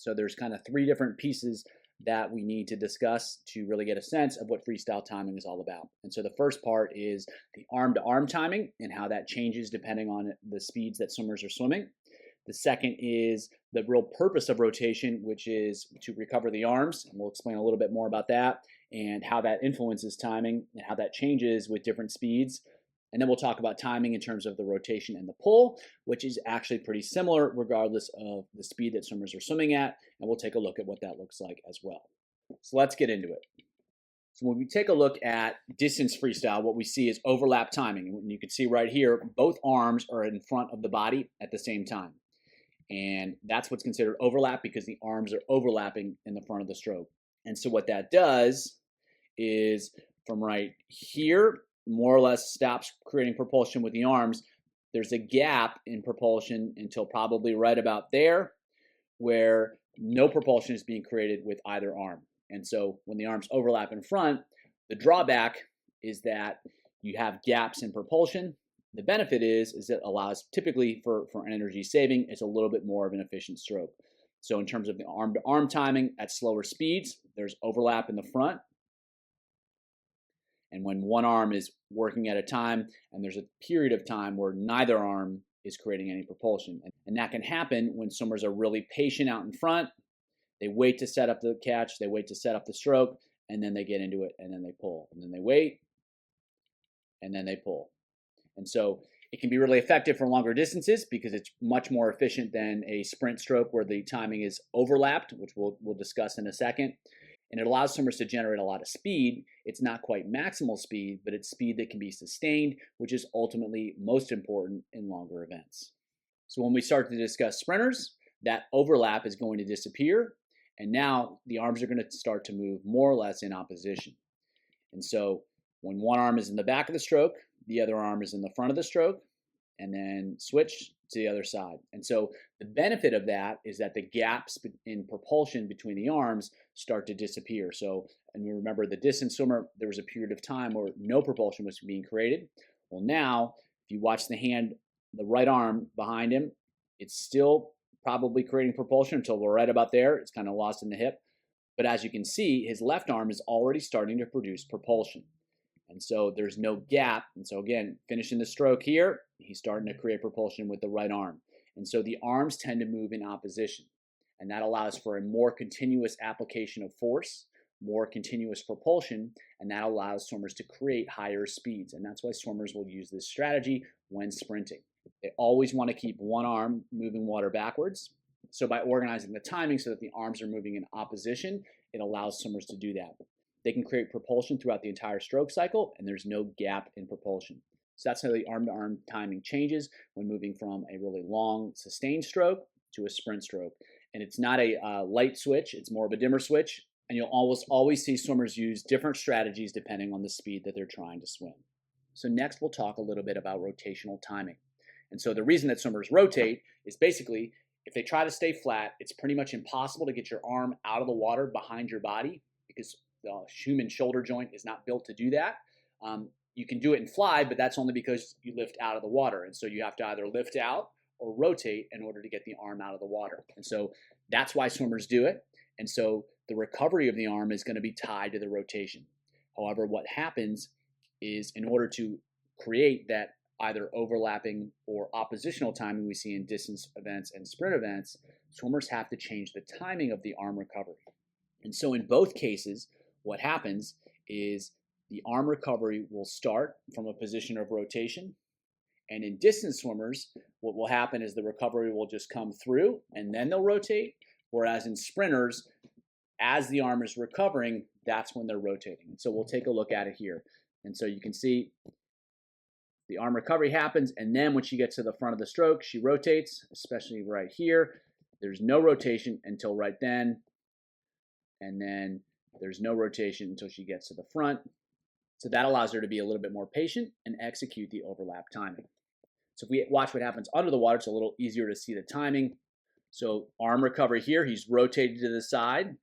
So there's kind of three different pieces that we need to discuss to really get a sense of what freestyle timing is all about. And so the first part is the arm-to-arm timing and how that changes depending on the speeds that swimmers are swimming. The second is the real purpose of rotation, which is to recover the arms, and we'll explain a little bit more about that and how that influences timing and how that changes with different speeds. And then we'll talk about timing in terms of the rotation and the pull, which is actually pretty similar regardless of the speed that swimmers are swimming at. And we'll take a look at what that looks like as well. So let's get into it. So when we take a look at distance freestyle, what we see is overlap timing. And you can see right here, both arms are in front of the body at the same time. And that's what's considered overlap because the arms are overlapping in the front of the stroke. And so what that does is from right here, more or less stops creating propulsion with the arms. There's a gap in propulsion until probably right about there where no propulsion is being created with either arm. And so when the arms overlap in front, the drawback is that you have gaps in propulsion. The benefit is it allows typically for energy saving, it's a little bit more of an efficient stroke. So in terms of the arm-to-arm timing at slower speeds, there's overlap in the front. And when one arm is working at a time and there's a period of time where neither arm is creating any propulsion. And that can happen when swimmers are really patient out in front. They wait to set up the catch, they wait to set up the stroke, and then they get into it, and then they pull. And then they wait, and then they pull. And so it can be really effective for longer distances because it's much more efficient than a sprint stroke where the timing is overlapped, which we'll discuss in a second. And it allows swimmers to generate a lot of speed. It's not quite maximal speed, but it's speed that can be sustained, which is ultimately most important in longer events. So when we start to discuss sprinters, that overlap is going to disappear. And now the arms are going to start to move more or less in opposition. And so when one arm is in the back of the stroke, the other arm is in the front of the stroke, and then switch to the other side. And so the benefit of that is that the gaps in propulsion between the arms start to disappear. So, and you remember the distance swimmer, there was a period of time where no propulsion was being created. Well, now, if you watch the hand, the right arm behind him, it's still probably creating propulsion until we're right about there. It's kind of lost in the hip. But as you can see, his left arm is already starting to produce propulsion. And so there's no gap. And so again, finishing the stroke here, he's starting to create propulsion with the right arm. And so the arms tend to move in opposition. And that allows for a more continuous application of force, more continuous propulsion, and that allows swimmers to create higher speeds. And that's why swimmers will use this strategy when sprinting. They always want to keep one arm moving water backwards. So by organizing the timing so that the arms are moving in opposition, it allows swimmers to do that. They can create propulsion throughout the entire stroke cycle, and there's no gap in propulsion. So that's how the arm-to-arm timing changes when moving from a really long, sustained stroke to a sprint stroke. And it's not a light switch, it's more of a dimmer switch, and you'll always see swimmers use different strategies depending on the speed that they're trying to swim. So next we'll talk a little bit about rotational timing. And so the reason that swimmers rotate is basically, if they try to stay flat, it's pretty much impossible to get your arm out of the water behind your body because the human shoulder joint is not built to do that. You can do it in fly, but that's only because you lift out of the water. And so you have to either lift out or rotate in order to get the arm out of the water. And so that's why swimmers do it. And so the recovery of the arm is going to be tied to the rotation. However, what happens is in order to create that either overlapping or oppositional timing we see in distance events and sprint events, swimmers have to change the timing of the arm recovery. And so in both cases, what happens is the arm recovery will start from a position of rotation. And in distance swimmers, what will happen is the recovery will just come through and then they'll rotate. Whereas in sprinters, as the arm is recovering, that's when they're rotating. So we'll take a look at it here. And so you can see the arm recovery happens. And then when she gets to the front of the stroke, she rotates, especially right here. There's no rotation until right then. And then there's no rotation until she gets to the front. So that allows her to be a little bit more patient and execute the overlap timing. So if we watch what happens under the water, it's a little easier to see the timing. So arm recovery here, he's rotated to the side.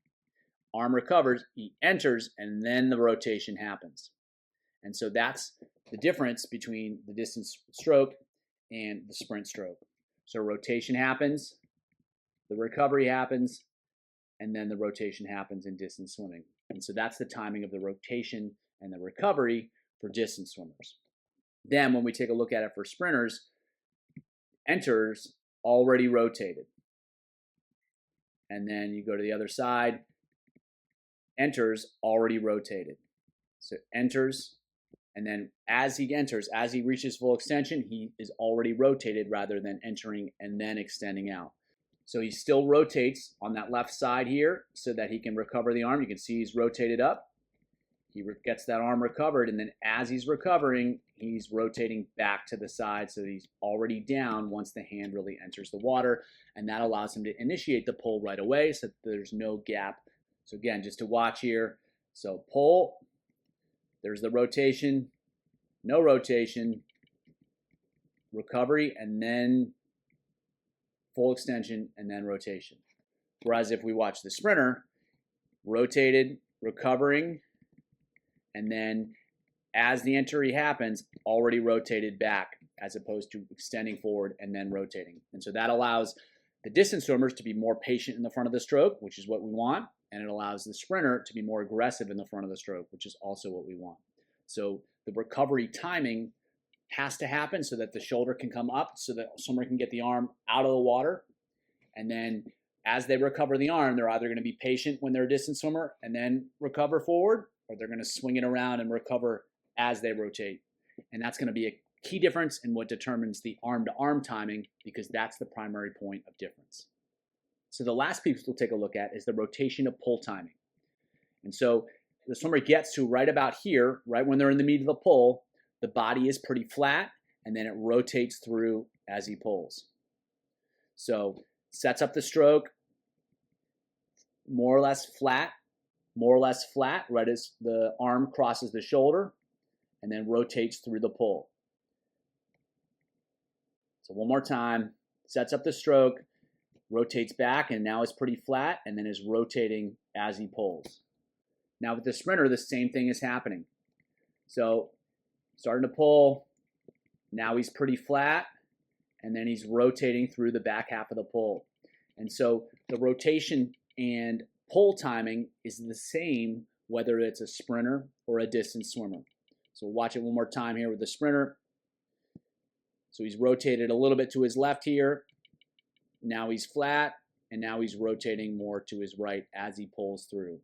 Arm recovers, he enters, and then the rotation happens. And so that's the difference between the distance stroke and the sprint stroke. So rotation happens, the recovery happens, and then the rotation happens in distance swimming. And so that's the timing of the rotation and the recovery for distance swimmers. Then when we take a look at it for sprinters, enters already rotated. And then you go to the other side, enters already rotated. So enters, and then as he enters, as he reaches full extension, he is already rotated rather than entering and then extending out. So he still rotates on that left side here so that he can recover the arm. You can see he's rotated up. He gets that arm recovered, and then as he's recovering, he's rotating back to the side so that he's already down once the hand really enters the water, and that allows him to initiate the pull right away so that there's no gap. So again, just to watch here, so pull, there's the rotation, no rotation, recovery, and then full extension, and then rotation. Whereas if we watch the sprinter, rotated, recovering, and then as the entry happens, already rotated back as opposed to extending forward and then rotating. And so that allows the distance swimmers to be more patient in the front of the stroke, which is what we want, and it allows the sprinter to be more aggressive in the front of the stroke, which is also what we want. So the recovery timing has to happen so that the shoulder can come up so that swimmer can get the arm out of the water. And then as they recover the arm, they're either going to be patient when they're a distance swimmer and then recover forward, or they're going to swing it around and recover as they rotate. And that's going to be a key difference in what determines the arm-to-arm timing, because that's the primary point of difference. So the last piece we'll take a look at is the rotation of pull timing. And so the swimmer gets to right about here, right when they're in the meat of the pull, the body is pretty flat, and then it rotates through as he pulls. So sets up the stroke, more or less flat, right as the arm crosses the shoulder, and then rotates through the pull. So one more time, sets up the stroke, rotates back, and now is pretty flat, and then is rotating as he pulls. Now with the sprinter, the same thing is happening. So starting to pull, now he's pretty flat, and then he's rotating through the back half of the pull. And so the rotation and pull timing is the same whether it's a sprinter or a distance swimmer. So we'll watch it one more time here with the sprinter. So he's rotated a little bit to his left here. Now he's flat, and now he's rotating more to his right as he pulls through.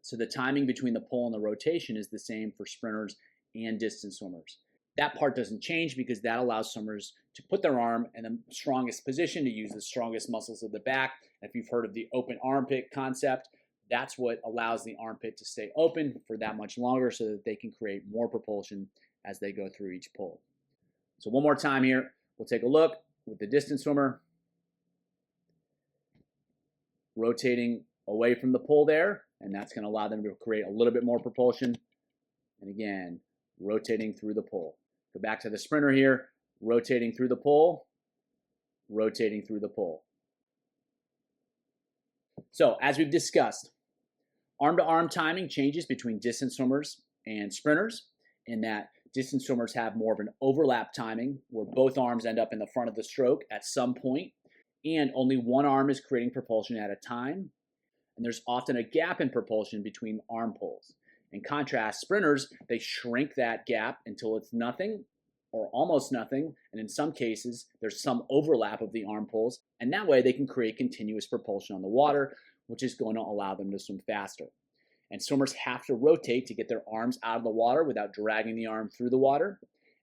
So the timing between the pull and the rotation is the same for sprinters and distance swimmers. That part doesn't change because that allows swimmers to put their arm in the strongest position, to use the strongest muscles of the back. If you've heard of the open armpit concept, that's what allows the armpit to stay open for that much longer so that they can create more propulsion as they go through each pull. So one more time here, we'll take a look with the distance swimmer. Rotating away from the pull there, and that's going to allow them to create a little bit more propulsion. And again, rotating through the pull. Go back to the sprinter here, rotating through the pull, rotating through the pull. So as we've discussed, arm-to-arm timing changes between distance swimmers and sprinters in that distance swimmers have more of an overlap timing where both arms end up in the front of the stroke at some point, and only one arm is creating propulsion at a time. And there's often a gap in propulsion between arm pulls. In contrast, sprinters, they shrink that gap until it's nothing or almost nothing, and in some cases, there's some overlap of the arm pulls, and that way they can create continuous propulsion on the water, which is going to allow them to swim faster. And swimmers have to rotate to get their arms out of the water without dragging the arm through the water,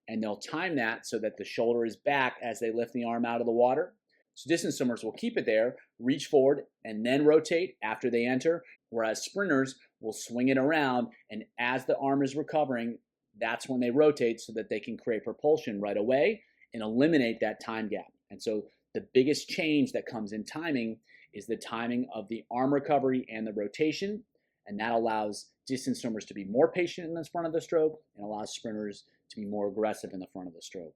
and they'll time that so that the shoulder is back as they lift the arm out of the water. So distance swimmers will keep it there, reach forward, and then rotate after they enter, whereas sprinters will swing it around, and as the arm is recovering, that's when they rotate so that they can create propulsion right away and eliminate that time gap. And so the biggest change that comes in timing is the timing of the arm recovery and the rotation, and that allows distance swimmers to be more patient in the front of the stroke and allows sprinters to be more aggressive in the front of the stroke.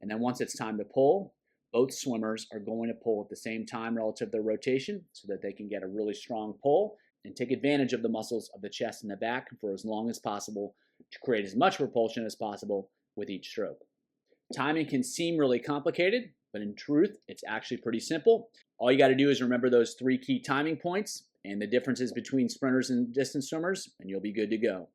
And then once it's time to pull, both swimmers are going to pull at the same time relative to their rotation so that they can get a really strong pull and take advantage of the muscles of the chest and the back for as long as possible to create as much propulsion as possible with each stroke. Timing can seem really complicated, but in truth, it's actually pretty simple. All you got to do is remember those three key timing points and the differences between sprinters and distance swimmers, and you'll be good to go.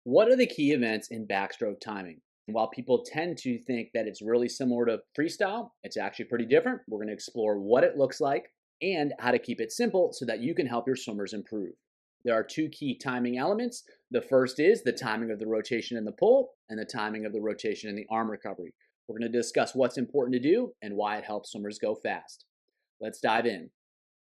What are the key events in backstroke timing? And while people tend to think that it's really similar to freestyle, it's actually pretty different. We're going to explore what it looks like and how to keep it simple so that you can help your swimmers improve. There are two key timing elements. The first is the timing of the rotation in the pull and the timing of the rotation in the arm recovery. We're going to discuss what's important to do and why it helps swimmers go fast. Let's dive in.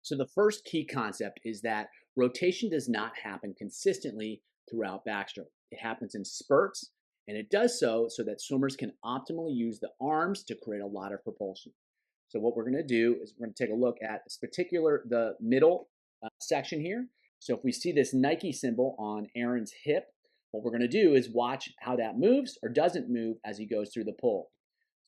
So the first key concept is that rotation does not happen consistently throughout backstroke. It happens in spurts, and it does so that swimmers can optimally use the arms to create a lot of propulsion. So what we're going to do is we're going to take a look at the middle section here. So if we see this Nike symbol on Aaron's hip, what we're going to do is watch how that moves or doesn't move as he goes through the pull.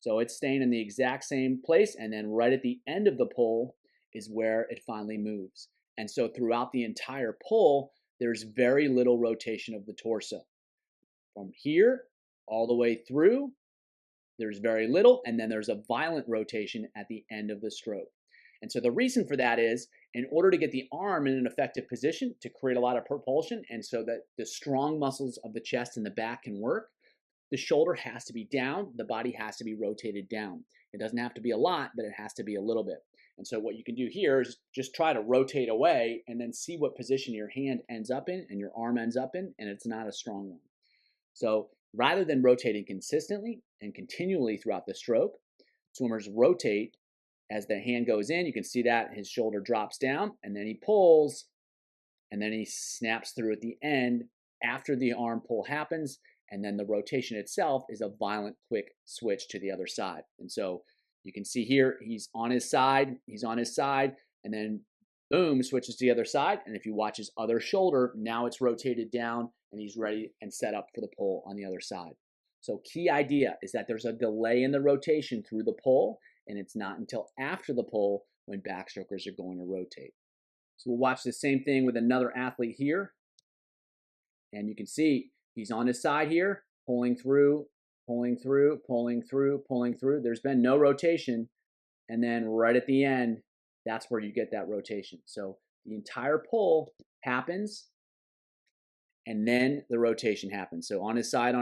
So it's staying in the exact same place, and then right at the end of the pull is where it finally moves. And so throughout the entire pull, there's very little rotation of the torso. From here all the way through, there's very little, and then there's a violent rotation at the end of the stroke. And so the reason for that is, in order to get the arm in an effective position to create a lot of propulsion, and so that the strong muscles of the chest and the back can work, the shoulder has to be down, the body has to be rotated down. It doesn't have to be a lot, but it has to be a little bit. And so what you can do here is just try to rotate away and then see what position your hand ends up in and your arm ends up in, and it's not a strong one. So rather than rotating consistently and continually throughout the stroke, swimmers rotate as the hand goes in. You can see that his shoulder drops down, and then he pulls, and then he snaps through at the end after the arm pull happens, and then the rotation itself is a violent, quick switch to the other side. And so you can see here, he's on his side, and then boom, switches to the other side. And if you watch his other shoulder, now it's rotated down and he's ready and set up for the pull on the other side. So key idea is that there's a delay in the rotation through the pull, and it's not until after the pull when backstrokers are going to rotate. So we'll watch the same thing with another athlete here. And you can see he's on his side here, pulling through. There's been no rotation. And then right at the end, that's where you get that rotation. So the entire pull happens, and then the rotation happens. So on his side,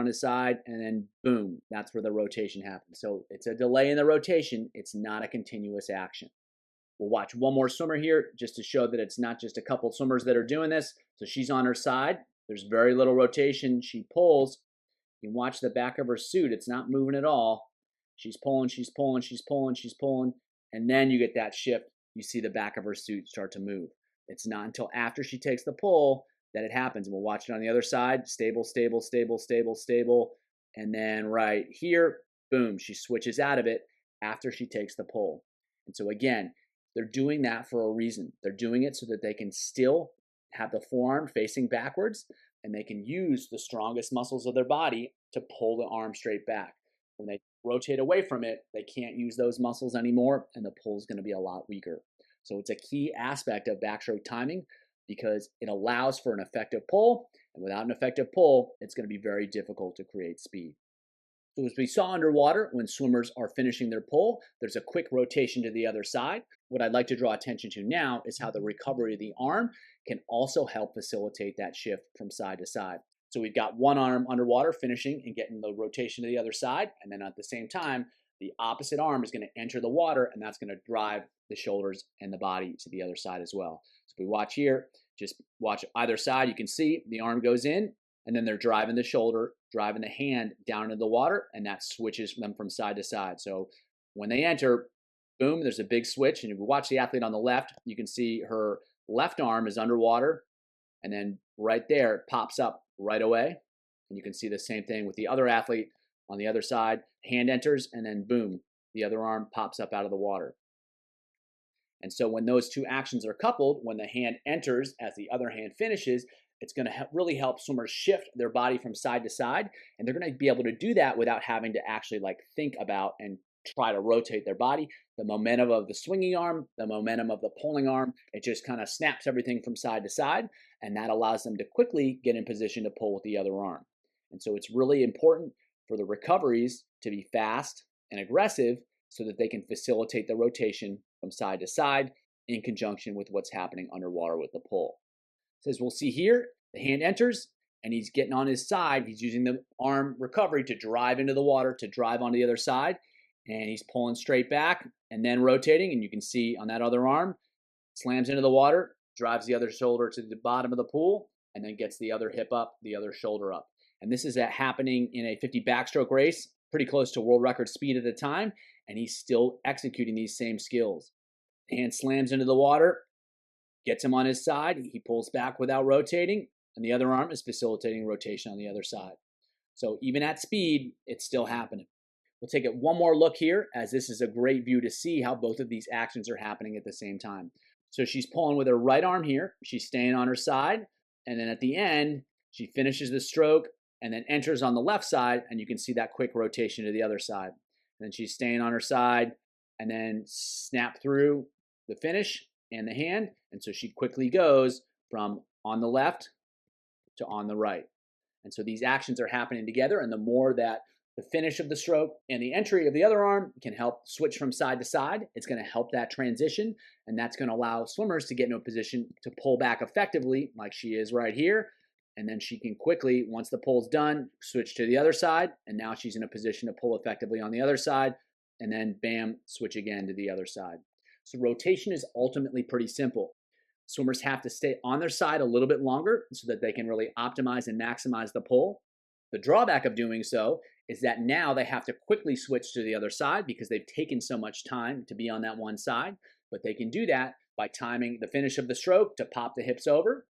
and then boom, that's where the rotation happens. So it's a delay in the rotation. It's not a continuous action. We'll watch one more swimmer here just to show that it's not just a couple swimmers that are doing this. So she's on her side. There's very little rotation. She pulls. You can watch the back of her suit. It's not moving at all. She's pulling. And then you get that shift. You see the back of her suit start to move. It's not until after she takes the pull that it happens. And we'll watch it on the other side. Stable. And then right here, boom, she switches out of it after she takes the pull. And so again, they're doing that for a reason. They're doing it so that they can still have the forearm facing backwards, and they can use the strongest muscles of their body to pull the arm straight back. When they rotate away from it, they can't use those muscles anymore, and the pull is going to be a lot weaker. So it's a key aspect of backstroke timing because it allows for an effective pull, and without an effective pull, it's going to be very difficult to create speed. So as we saw underwater, when swimmers are finishing their pull, there's a quick rotation to the other side. What I'd like to draw attention to now is how the recovery of the arm can also help facilitate that shift from side to side. So we've got one arm underwater finishing and getting the rotation to the other side, and then at the same time, the opposite arm is going to enter the water, and that's going to drive the shoulders and the body to the other side as well. So if we watch here, just watch either side, you can see the arm goes in, and then they're driving the shoulder, driving the hand down into the water, and that switches them from side to side. So when they enter, boom, there's a big switch. And if you watch the athlete on the left, you can see her left arm is underwater, and then right there, it pops up right away. And you can see the same thing with the other athlete on the other side. Hand enters, and then boom, the other arm pops up out of the water. And so when those two actions are coupled, when the hand enters as the other hand finishes, it's going to really help swimmers shift their body from side to side. And they're going to be able to do that without having to actually think about and try to rotate their body. The momentum of the swinging arm, the momentum of the pulling arm, it just kind of snaps everything from side to side. And that allows them to quickly get in position to pull with the other arm. And so it's really important for the recoveries to be fast and aggressive so that they can facilitate the rotation from side to side in conjunction with what's happening underwater with the pull. So as we'll see here, the hand enters and he's getting on his side. He's using the arm recovery to drive into the water, to drive onto the other side. And he's pulling straight back and then rotating. And you can see on that other arm, slams into the water, drives the other shoulder to the bottom of the pool, and then gets the other hip up, the other shoulder up. And this is happening in a 50 backstroke race, pretty close to world record speed at the time. And he's still executing these same skills. Hand slams into the water, gets him on his side. He pulls back without rotating, and the other arm is facilitating rotation on the other side. So even at speed, it's still happening. We'll take it one more look here, as this is a great view to see how both of these actions are happening at the same time. So she's pulling with her right arm here. She's staying on her side, and then at the end, she finishes the stroke and then enters on the left side, and you can see that quick rotation to the other side. And then she's staying on her side and then snap through the finish and the hand. And so she quickly goes from on the left to on the right. And so these actions are happening together, and the more that the finish of the stroke and the entry of the other arm can help switch from side to side, it's going to help that transition, and that's going to allow swimmers to get into a position to pull back effectively like she is right here. And then she can quickly, once the pull's done, switch to the other side, and now she's in a position to pull effectively on the other side, and then bam, switch again to the other side. So rotation is ultimately pretty simple. Swimmers have to stay on their side a little bit longer so that they can really optimize and maximize the pull. The drawback of doing so is that now they have to quickly switch to the other side because they've taken so much time to be on that one side. But they can do that by timing the finish of the stroke to pop the hips over,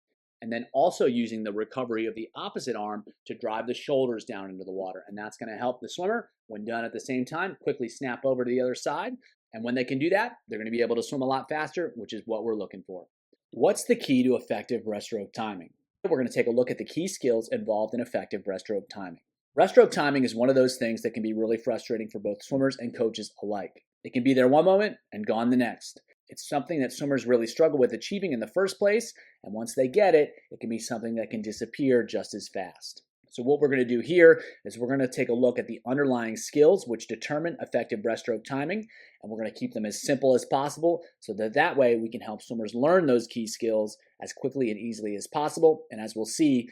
and then also using the recovery of the opposite arm to drive the shoulders down into the water. And that's going to help the swimmer, when done at the same time, quickly snap over to the other side. And when they can do that, they're going to be able to swim a lot faster, which is what we're looking for. What's the key to effective breaststroke timing? We're going to take a look at the key skills involved in effective breaststroke timing. Breaststroke timing is one of those things that can be really frustrating for both swimmers and coaches alike. It can be there one moment and gone the next. It's something that swimmers really struggle with achieving in the first place, and once they get it, it can be something that can disappear just as fast. So what we're going to do here is we're going to take a look at the underlying skills which determine effective breaststroke timing, and we're going to keep them as simple as possible so that way we can help swimmers learn those key skills as quickly and easily as possible. And as we'll see,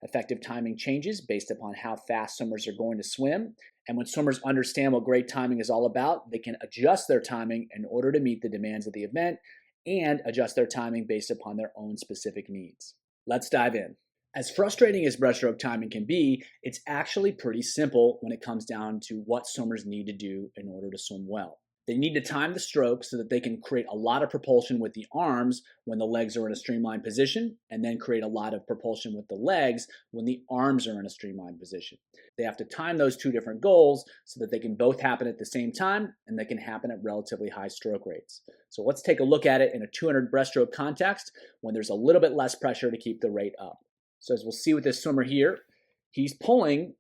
effective timing changes based upon how fast swimmers are going to swim. And when swimmers understand what great timing is all about, they can adjust their timing in order to meet the demands of the event and adjust their timing based upon their own specific needs. Let's dive in. As frustrating as breaststroke timing can be, it's actually pretty simple when it comes down to what swimmers need to do in order to swim well. They need to time the stroke so that they can create a lot of propulsion with the arms when the legs are in a streamlined position, and then create a lot of propulsion with the legs when the arms are in a streamlined position. They have to time those two different goals so that they can both happen at the same time, and they can happen at relatively high stroke rates. So let's take a look at it in a 200 breaststroke context when there's a little bit less pressure to keep the rate up. So as we'll see with this swimmer here, he's pulling,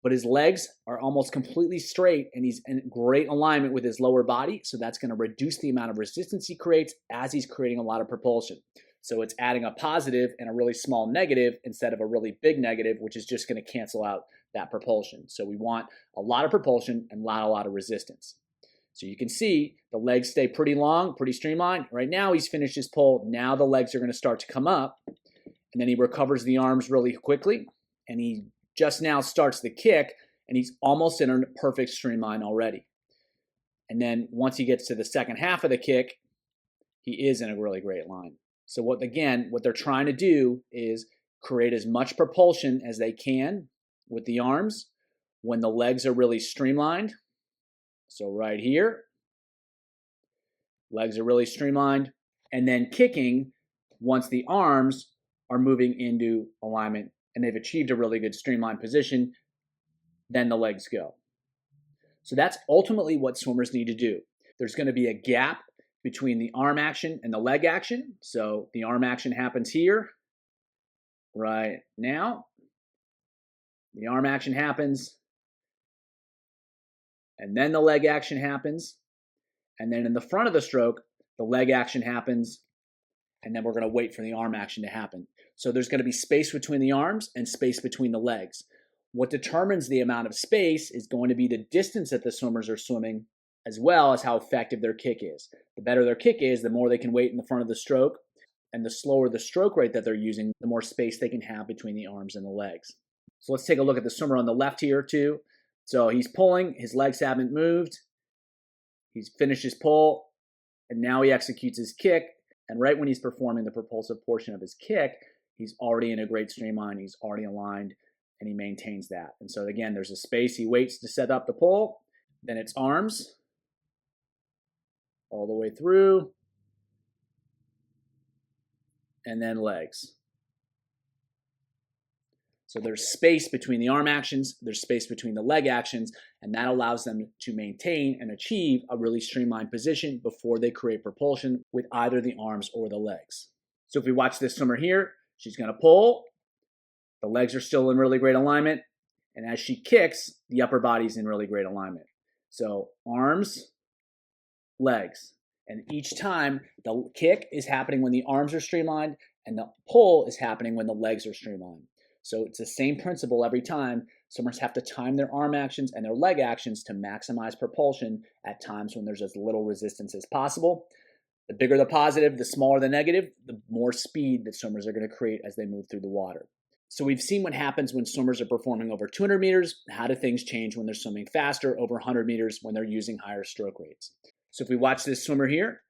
but his legs are almost completely straight, and he's in great alignment with his lower body. So that's going to reduce the amount of resistance he creates as he's creating a lot of propulsion. So it's adding a positive and a really small negative instead of a really big negative, which is just going to cancel out that propulsion. So we want a lot of propulsion and not a lot of resistance. So you can see the legs stay pretty long, pretty streamlined. Right now he's finished his pull. Now the legs are going to start to come up. And then he recovers the arms really quickly, and he just now starts the kick, and he's almost in a perfect streamline already. And then once he gets to the second half of the kick, he is in a really great line. So what they're trying to do is create as much propulsion as they can with the arms when the legs are really streamlined. So right here, legs are really streamlined, and then kicking once the arms are moving into alignment and they've achieved a really good streamlined position, then the legs go. So that's ultimately what swimmers need to do. There's going to be a gap between the arm action and the leg action. So the arm action happens here, right now. The arm action happens, and then the leg action happens. And then in the front of the stroke, the leg action happens, and then we're going to wait for the arm action to happen. So there's going to be space between the arms and space between the legs. What determines the amount of space is going to be the distance that the swimmers are swimming, as well as how effective their kick is. The better their kick is, the more they can wait in the front of the stroke, And the slower the stroke rate that they're using, the more space they can have between the arms and the legs. So let's take a look at the swimmer on the left here too. So he's pulling, his legs haven't moved. He's finished his pull, and now he executes his kick. And right when he's performing the propulsive portion of his kick, he's already in a great streamline, he's already aligned, and he maintains that. And so again, there's a space, he waits to set up the pull, then it's arms, all the way through, and then legs. So there's space between the arm actions, there's space between the leg actions, and that allows them to maintain and achieve a really streamlined position before they create propulsion with either the arms or the legs. So if we watch this swimmer here, she's going to pull, the legs are still in really great alignment, and as she kicks, the upper body's in really great alignment. So arms, legs, and each time the kick is happening when the arms are streamlined, and the pull is happening when the legs are streamlined. So it's the same principle every time. Swimmers have to time their arm actions and their leg actions to maximize propulsion at times when there's as little resistance as possible. The bigger the positive, the smaller the negative, the more speed that swimmers are going to create as they move through the water. So we've seen what happens when swimmers are performing over 200 meters. How do things change when they're swimming faster over 100 meters when they're using higher stroke rates? So if we watch this swimmer here,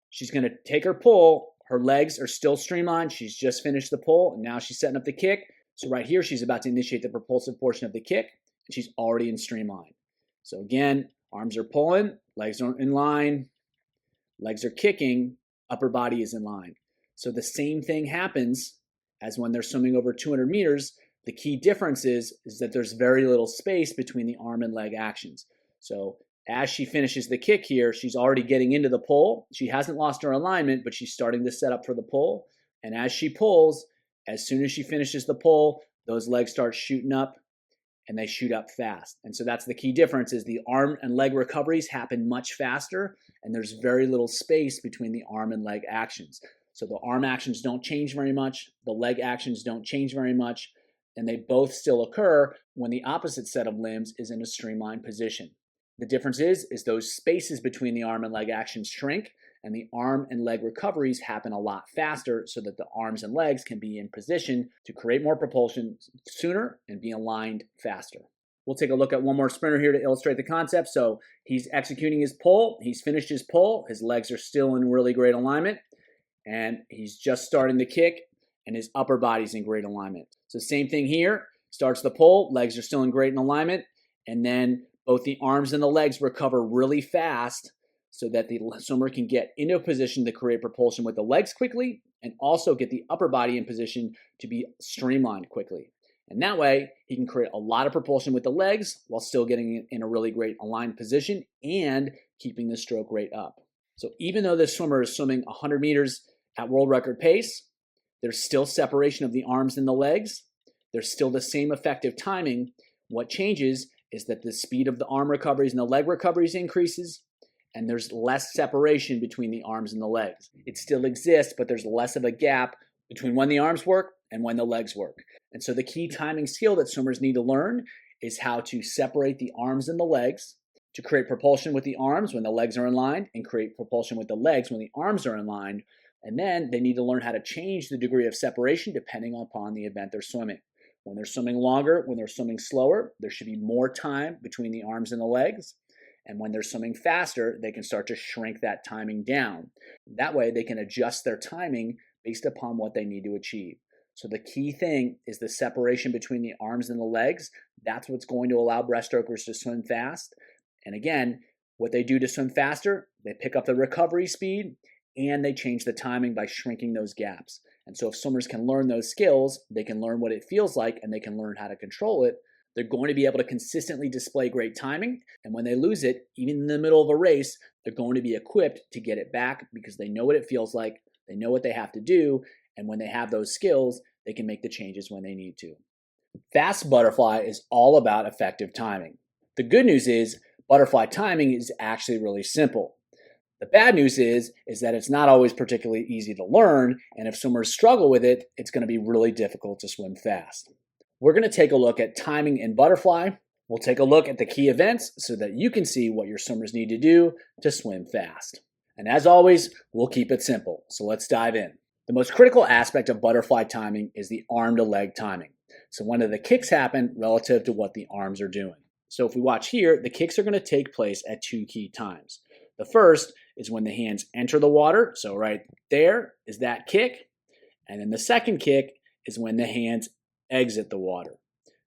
she's going to take her pull. Her legs are still streamlined. She's just finished the pull, and now she's setting up the kick. So right here, she's about to initiate the propulsive portion of the kick, and she's already in streamline. So again, arms are pulling, legs are in line, legs are kicking, upper body is in line. So the same thing happens as when they're swimming over 200 meters. The key difference is that there's very little space between the arm and leg actions. So as she finishes the kick here, she's already getting into the pull. She hasn't lost her alignment, but she's starting to set up for the pull. And as she pulls, as soon as she finishes the pull, those legs start shooting up, and they shoot up fast. And so that's the key difference, is the arm and leg recoveries happen much faster, and there's very little space between the arm and leg actions. So the arm actions don't change very much, the leg actions don't change very much, and they both still occur when the opposite set of limbs is in a streamlined position. The difference is those spaces between the arm and leg actions shrink, and the arm and leg recoveries happen a lot faster so that the arms and legs can be in position to create more propulsion sooner and be aligned faster. We'll take a look at one more sprinter here to illustrate the concept. So he's executing his pull. He's finished his pull. His legs are still in really great alignment, and he's just starting the kick, and his upper body's in great alignment. So same thing here. Starts the pull. Legs are still in great alignment, and then both the arms and the legs recover really fast so that the swimmer can get into a position to create propulsion with the legs quickly, and also get the upper body in position to be streamlined quickly. And that way, he can create a lot of propulsion with the legs while still getting in a really great aligned position and keeping the stroke rate up. So even though this swimmer is swimming 100 meters at world record pace, there's still separation of the arms and the legs. There's still the same effective timing. What changes is that the speed of the arm recoveries and the leg recoveries increases, and there's less separation between the arms and the legs. It still exists, but there's less of a gap between when the arms work and when the legs work. And so the key timing skill that swimmers need to learn is how to separate the arms and the legs to create propulsion with the arms when the legs are in line, and create propulsion with the legs when the arms are in line. And then they need to learn how to change the degree of separation depending upon the event they're swimming. When they're swimming longer, when they're swimming slower, there should be more time between the arms and the legs. And when they're swimming faster, they can start to shrink that timing down. That way they can adjust their timing based upon what they need to achieve. So the key thing is the separation between the arms and the legs. That's what's going to allow breaststrokers to swim fast. And again, what they do to swim faster, they pick up the recovery speed, and they change the timing by shrinking those gaps. And so if swimmers can learn those skills, they can learn what it feels like, and they can learn how to control it. They're going to be able to consistently display great timing. And when they lose it, even in the middle of a race, they're going to be equipped to get it back because they know what it feels like. They know what they have to do. And when they have those skills, they can make the changes when they need to. Fast butterfly is all about effective timing. The good news is butterfly timing is actually really simple. The bad news is that it's not always particularly easy to learn, and if swimmers struggle with it, it's going to be really difficult to swim fast. We're going to take a look at timing in butterfly. We'll take a look at the key events so that you can see what your swimmers need to do to swim fast. And as always, we'll keep it simple. So let's dive in. The most critical aspect of butterfly timing is the arm to leg timing. So when do the kicks happen relative to what the arms are doing? So if we watch here, the kicks are going to take place at two key times. The first is when the hands enter the water. So right there is that kick. And then the second kick is when the hands exit the water.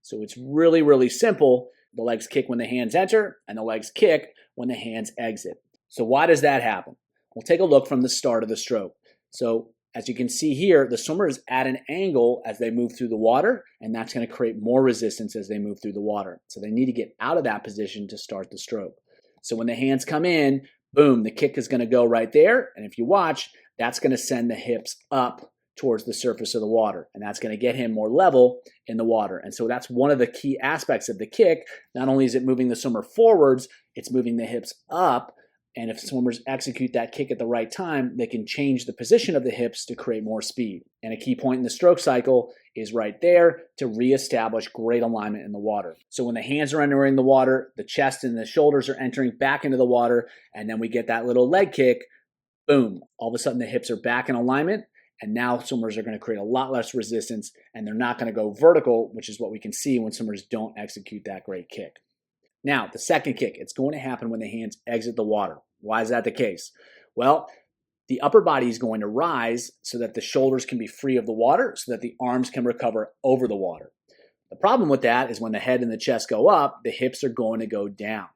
So it's really, really simple. The legs kick when the hands enter, and the legs kick when the hands exit. So why does that happen? We'll take a look from the start of the stroke. So as you can see here, the swimmer is at an angle as they move through the water, and that's going to create more resistance as they move through the water. So they need to get out of that position to start the stroke. So when the hands come in, boom, the kick is going to go right there. And if you watch, that's going to send the hips up towards the surface of the water, and that's going to get him more level in the water. And so that's one of the key aspects of the kick. Not only is it moving the swimmer forwards, it's moving the hips up. And if swimmers execute that kick at the right time, they can change the position of the hips to create more speed. And a key point in the stroke cycle is right there to reestablish great alignment in the water. So when the hands are entering the water, the chest and the shoulders are entering back into the water, and then we get that little leg kick, boom, all of a sudden the hips are back in alignment. And now swimmers are going to create a lot less resistance, and they're not going to go vertical, which is what we can see when swimmers don't execute that great kick. Now, the second kick, it's going to happen when the hands exit the water. Why is that the case? Well, the upper body is going to rise so that the shoulders can be free of the water, so that the arms can recover over the water. The problem with that is when the head and the chest go up, the hips are going to go down.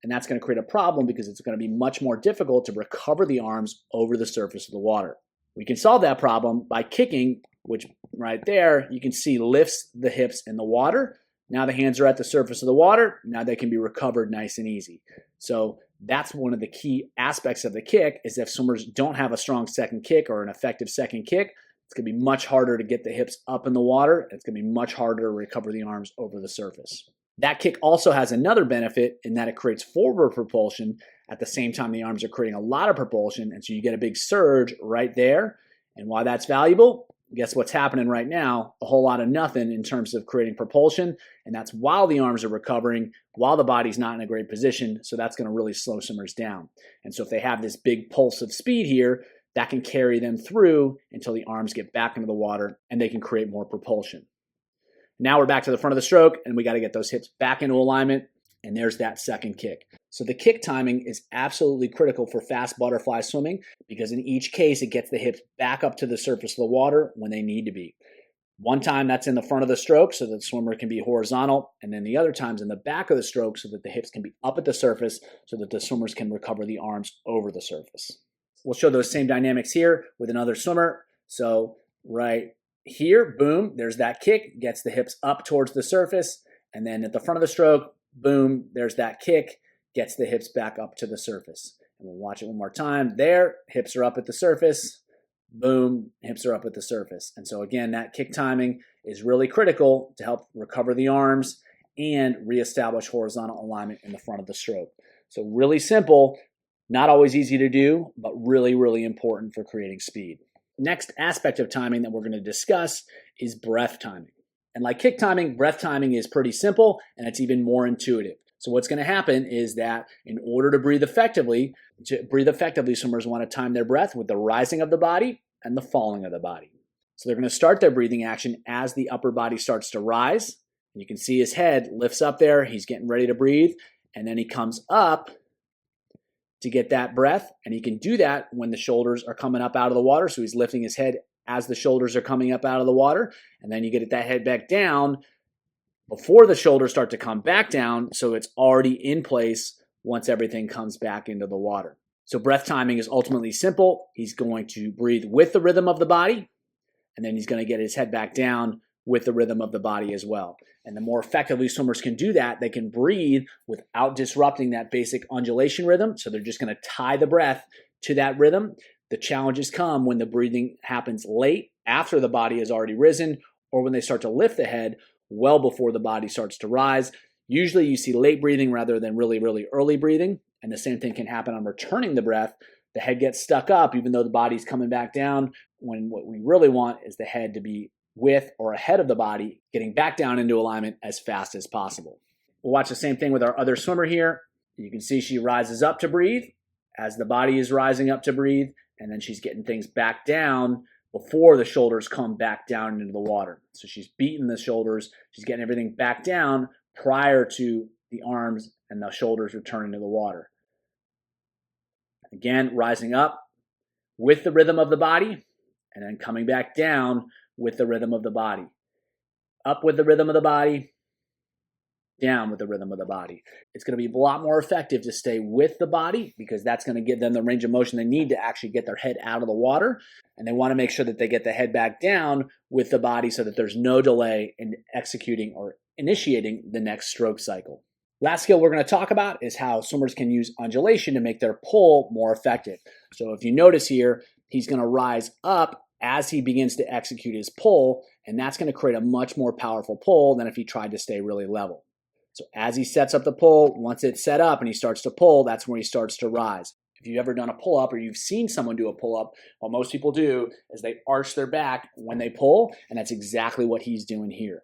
And that's going to create a problem because it's going to be much more difficult to recover the arms over the surface of the water. We can solve that problem by kicking, which right there, you can see lifts the hips in the water. Now the hands are at the surface of the water. Now they can be recovered nice and easy. So that's one of the key aspects of the kick is if swimmers don't have a strong second kick or an effective second kick, it's going to be much harder to get the hips up in the water. It's going to be much harder to recover the arms over the surface. That kick also has another benefit in that it creates forward propulsion. At the same time, the arms are creating a lot of propulsion, and so you get a big surge right there. And why that's valuable, guess what's happening right now? A whole lot of nothing in terms of creating propulsion, and that's while the arms are recovering, while the body's not in a great position, so that's going to really slow swimmers down. And so if they have this big pulse of speed here, that can carry them through until the arms get back into the water, and they can create more propulsion. Now we're back to the front of the stroke, and we got to get those hips back into alignment, and there's that second kick. So the kick timing is absolutely critical for fast butterfly swimming because in each case, it gets the hips back up to the surface of the water when they need to be. One time that's in the front of the stroke so that the swimmer can be horizontal, and then the other time's in the back of the stroke so that the hips can be up at the surface so that the swimmers can recover the arms over the surface. We'll show those same dynamics here with another swimmer. So right here, boom, there's that kick, gets the hips up towards the surface, and then at the front of the stroke, boom, there's that kick, gets the hips back up to the surface. And we'll watch it one more time. There, hips are up at the surface. Boom, hips are up at the surface. And so again, that kick timing is really critical to help recover the arms and reestablish horizontal alignment in the front of the stroke. So really simple, not always easy to do, but really, really important for creating speed. Next aspect of timing that we're going to discuss is breath timing. And like kick timing, breath timing is pretty simple and it's even more intuitive. So what's going to happen is that in order to breathe effectively, swimmers want to time their breath with the rising of the body and the falling of the body. So they're going to start their breathing action as the upper body starts to rise. You can see his head lifts up there. He's getting ready to breathe. And then he comes up to get that breath. And he can do that when the shoulders are coming up out of the water. So he's lifting his head as the shoulders are coming up out of the water. And then you get that head back down before the shoulders start to come back down, so it's already in place once everything comes back into the water. So breath timing is ultimately simple. He's going to breathe with the rhythm of the body, and then he's going to get his head back down with the rhythm of the body as well. And the more effectively swimmers can do that, they can breathe without disrupting that basic undulation rhythm. So they're just going to tie the breath to that rhythm. The challenges come when the breathing happens late after the body has already risen, or when they start to lift the head well before the body starts to rise. Usually you see late breathing rather than really, really early breathing. And the same thing can happen on returning the breath. The head gets stuck up even though the body's coming back down, when what we really want is the head to be with or ahead of the body, getting back down into alignment as fast as possible. We'll watch the same thing with our other swimmer here. You can see she rises up to breathe, as the body is rising up to breathe, and then she's getting things back down before the shoulders come back down into the water. So she's beating the shoulders, she's getting everything back down prior to the arms and the shoulders returning to the water. Again, rising up with the rhythm of the body, and then coming back down with the rhythm of the body. Up with the rhythm of the body, down with the rhythm of the body. It's going to be a lot more effective to stay with the body because that's going to give them the range of motion they need to actually get their head out of the water. And they want to make sure that they get the head back down with the body so that there's no delay in executing or initiating the next stroke cycle. Last skill we're going to talk about is how swimmers can use undulation to make their pull more effective. So if you notice here, he's going to rise up as he begins to execute his pull, and that's going to create a much more powerful pull than if he tried to stay really level. So as he sets up the pull, once it's set up and he starts to pull, that's when he starts to rise. If you've ever done a pull-up or you've seen someone do a pull-up, what most people do is they arch their back when they pull, and that's exactly what he's doing here.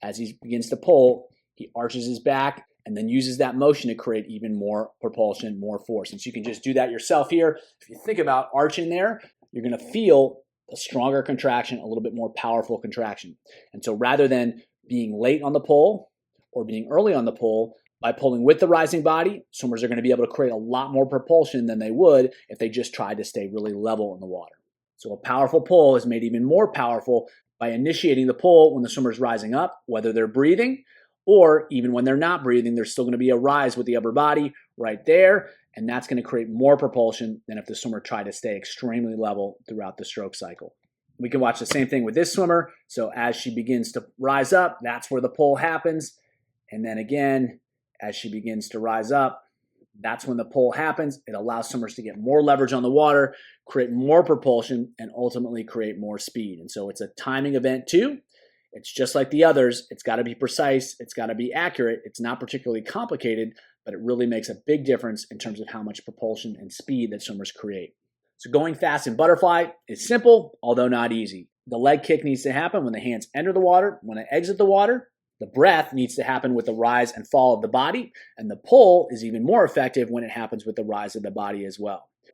As he begins to pull, he arches his back and then uses that motion to create even more propulsion, more force. And so you can just do that yourself here. If you think about arching there, you're going to feel a stronger contraction, a little bit more powerful contraction. And so rather than being late on the pull or being early on the pull, by pulling with the rising body, swimmers are going to be able to create a lot more propulsion than they would if they just tried to stay really level in the water. So a powerful pull is made even more powerful by initiating the pull when the swimmer is rising up, whether they're breathing or even when they're not breathing, there's still going to be a rise with the upper body right there, and that's going to create more propulsion than if the swimmer tried to stay extremely level throughout the stroke cycle. We can watch the same thing with this swimmer. So as she begins to rise up, that's where the pull happens. And then again, as she begins to rise up, that's when the pull happens. It allows swimmers to get more leverage on the water, create more propulsion, and ultimately create more speed. And so it's a timing event too. It's just like the others. It's got to be precise. It's got to be accurate. It's not particularly complicated, but it really makes a big difference in terms of how much propulsion and speed that swimmers create. So going fast in butterfly is simple, although not easy. The leg kick needs to happen when the hands enter the water. When they exit the water, the breath needs to happen with the rise and fall of the body, and the pull is even more effective when it happens with the rise of the body as well.